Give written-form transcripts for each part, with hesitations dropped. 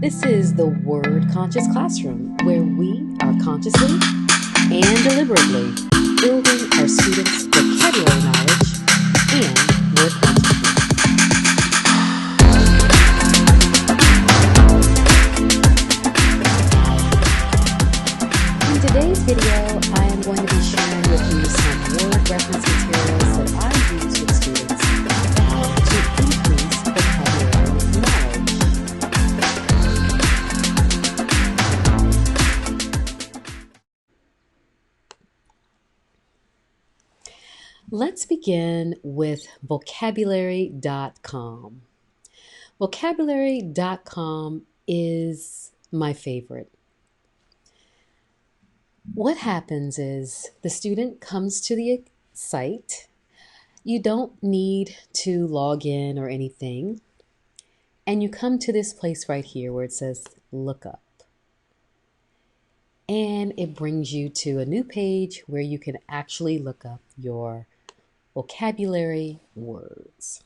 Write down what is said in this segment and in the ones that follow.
This is the Word Conscious Classroom, where we are consciously and deliberately building our students' vocabulary knowledge and word consciousness. In today's video, I am going to be sharing with you some word reference materials that I use with students to help to increase vocabulary knowledge. Let's begin with Vocabulary.com. Vocabulary.com is my favorite. What happens is the student comes to the site. You don't need to log in or anything. And you come to this place right here where it says look up. And it brings you to a new page where you can actually look up your vocabulary words.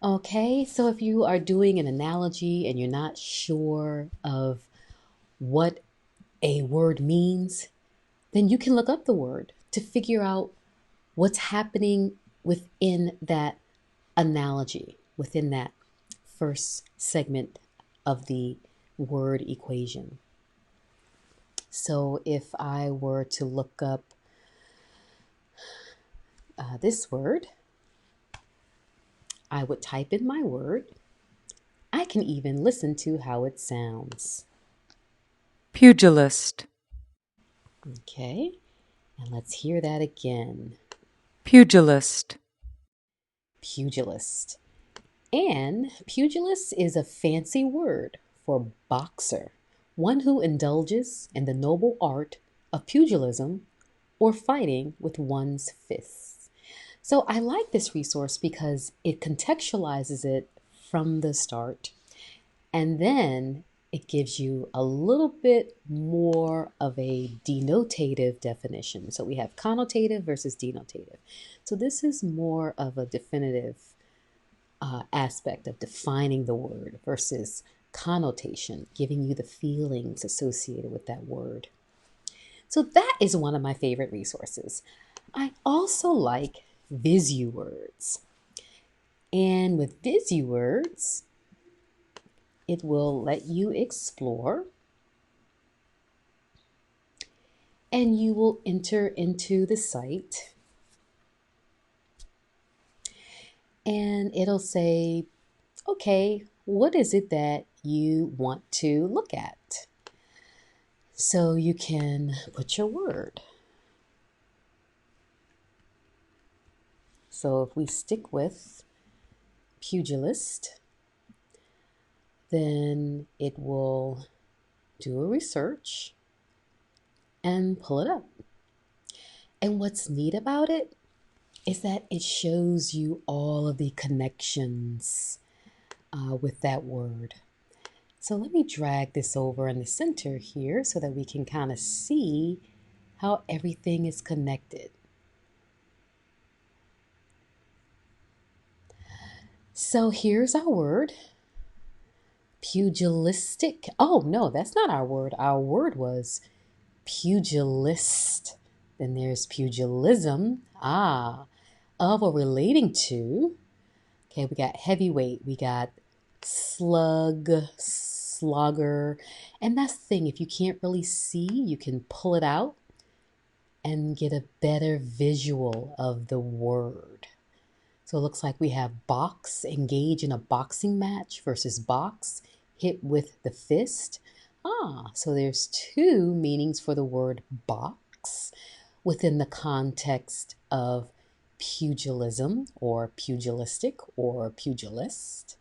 Okay, so if you are doing an analogy and you're not sure of what a word means, then you can look up the word to figure out what's happening within that analogy, within that first segment of the word equation. So if I were to look up this word, I would type in my word. I can even listen to how it sounds. Pugilist. Okay, and let's hear that again. Pugilist. Pugilist. And pugilist is a fancy word for boxer, one who indulges in the noble art of pugilism or fighting with one's fists. So I like this resource because it contextualizes it from the start, and then it gives you a little bit more of a denotative definition. So we have connotative versus denotative. So this is more of a definitive aspect of defining the word versus connotation, giving you the feelings associated with that word. So that is one of my favorite resources. I also like VisuWords. And with VisuWords, it will let you explore, and you will enter into the site, and it'll say, okay, what is it that you want to look at? So you can put your word. So if we stick with pugilist, then it will do a research and pull it up. And what's neat about it is that it shows you all of the connections with that word. So let me drag this over in the center here so that we can kind of see how everything is connected. So here's our word. Pugilistic. Oh, no, that's not our word. Our word was pugilist. Then there's pugilism. Of or relating to. Okay, we got heavyweight. We got slug, slugger. And that's the thing. If you can't really see, you can pull it out and get a better visual of the word. So it looks like we have box, engage in a boxing match, versus box, hit with the fist. So there's two meanings for the word box within the context of pugilism or pugilistic or pugilist.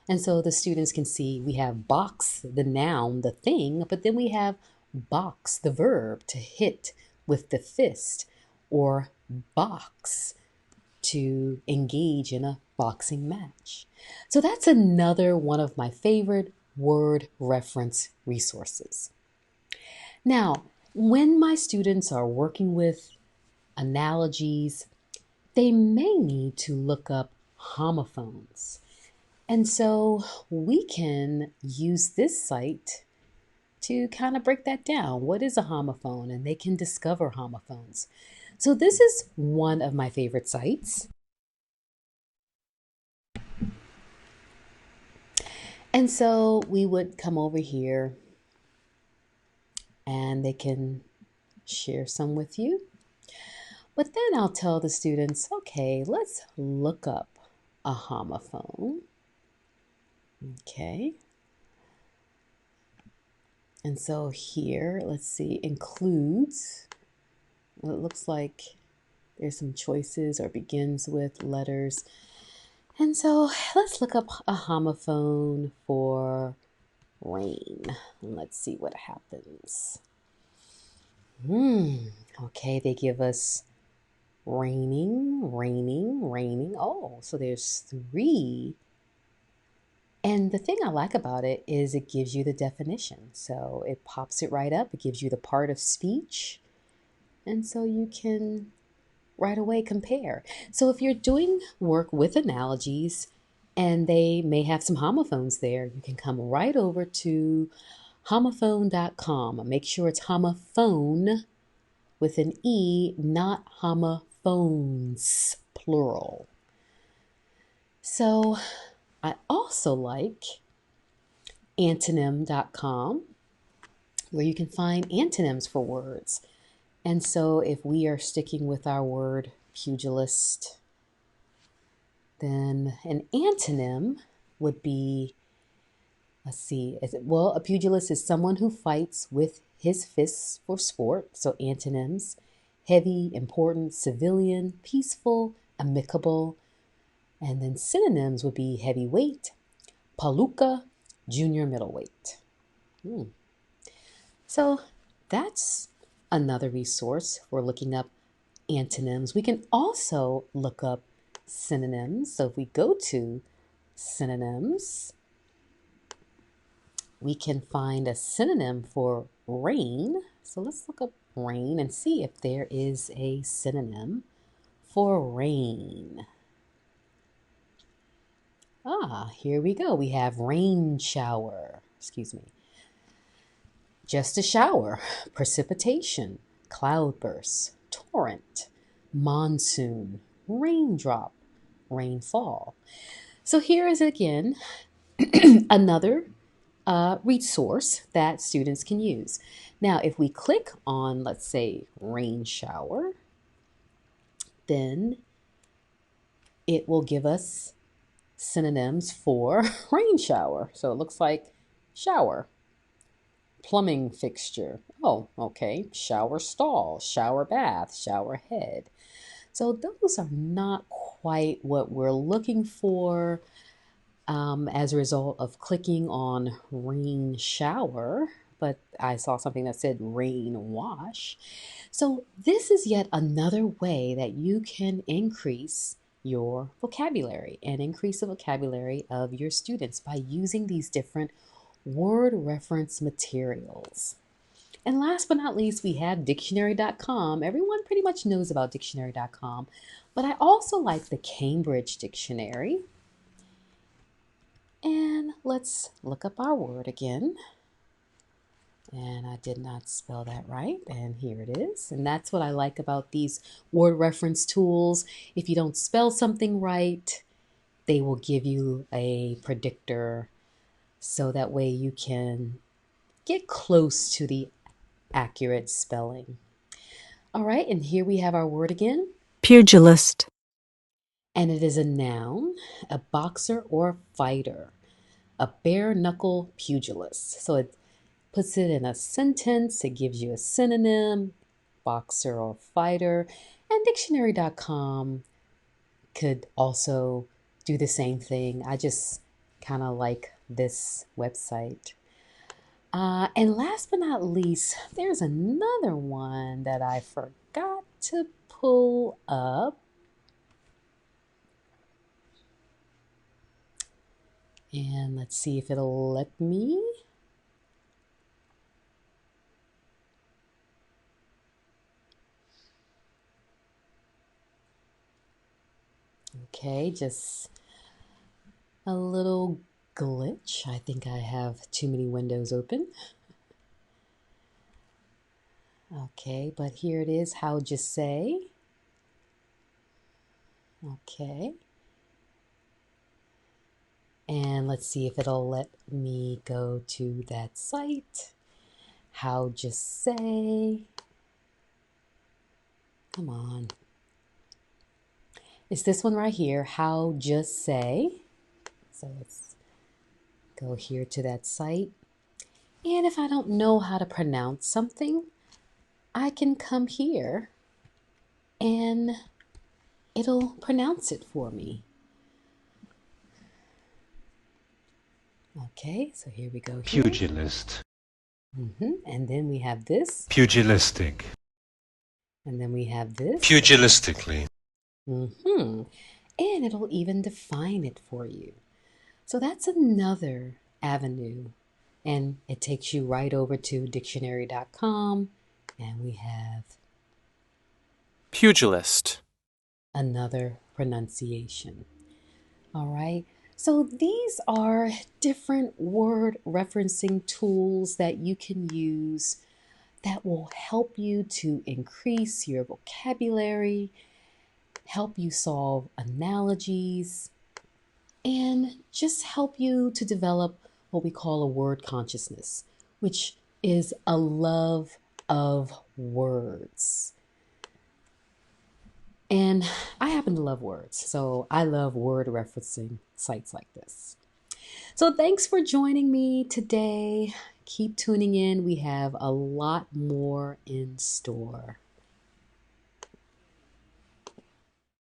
And so the students can see we have box, the noun, the thing, but then we have box, the verb, to hit with the fist, or box, to engage in a boxing match. So that's another one of my favorite word reference resources. Now, when my students are working with analogies, they may need to look up homophones. And so we can use this site to kind of break that down. What is a homophone? And they can discover homophones. So this is one of my favorite sites. And so we would come over here and they can share some with you. But then I'll tell the students, okay, let's look up a homophone. Okay. And so here, let's see, includes, well, it looks like there's some choices or begins with letters. And so let's look up a homophone for rain. And let's see what happens. Okay, they give us raining, raining, raining. Oh, so there's 3. And the thing I like about it is it gives you the definition. So it pops it right up. It gives you the part of speech. And so you can right away compare. So if you're doing work with analogies and they may have some homophones there, you can come right over to homophone.com. Make sure it's homophone with an E, not homophones, plural. So I also like antonym.com, where you can find antonyms for words. And so if we are sticking with our word pugilist, then an antonym would be, let's see, a pugilist is someone who fights with his fists for sport. So antonyms, heavy, important, civilian, peaceful, amicable. And then synonyms would be heavyweight, palooka, junior middleweight. So that's another resource for looking up antonyms. We can also look up synonyms. So if we go to synonyms, we can find a synonym for rain. So let's look up rain and see if there is a synonym for rain. Here we go. We have rain shower. Excuse me. Just a shower, precipitation, cloudburst, torrent, monsoon, raindrop, rainfall. So here is again another resource that students can use. Now, if we click on, let's say, rain shower, then it will give us synonyms for rain shower. So it looks like shower, plumbing fixture. Oh, okay. Shower stall, shower bath, shower head. So those are not quite what we're looking for as a result of clicking on rain shower, but I saw something that said rain wash. So this is yet another way that you can increase your vocabulary and increase the vocabulary of your students by using these different word reference materials. And last but not least, we have Dictionary.com. Everyone pretty much knows about Dictionary.com, but I also like the Cambridge Dictionary. And let's look up our word again. And I did not spell that right, and here it is. And that's what I like about these word reference tools. If you don't spell something right, they will give you a predictor so that way you can get close to the accurate spelling. All right, and here we have our word again. Pugilist. And it is a noun, a boxer or fighter, a bare knuckle pugilist. So it puts it in a sentence, it gives you a synonym, boxer or fighter, and Dictionary.com could also do the same thing. I just kind of like this website. And last but not least, there's another one that I forgot to pull up. And let's see if it'll let me. Okay, just a little glitch. I think I have too many windows open. Okay, but here it is. How'd you say? Okay. And let's see if it'll let me go to that site. How'd you say? Come on. It's this one right here. How'd you say? So let's go here to that site. And if I don't know how to pronounce something, I can come here and it'll pronounce it for me. Okay, so here we go. Here. Pugilist. And then we have this. Pugilistic. And then we have this. Pugilistically. And it'll even define it for you. So that's another avenue. And it takes you right over to Dictionarycom. And we have pugilist. Another pronunciation. All right. So these are different word referencing tools that you can use that will help you to increase your vocabulary, help you solve analogies, and just help you to develop what we call a word consciousness, which is a love of words. And I happen to love words, so I love word referencing sites like this. So thanks for joining me today. Keep tuning in. We have a lot more in store.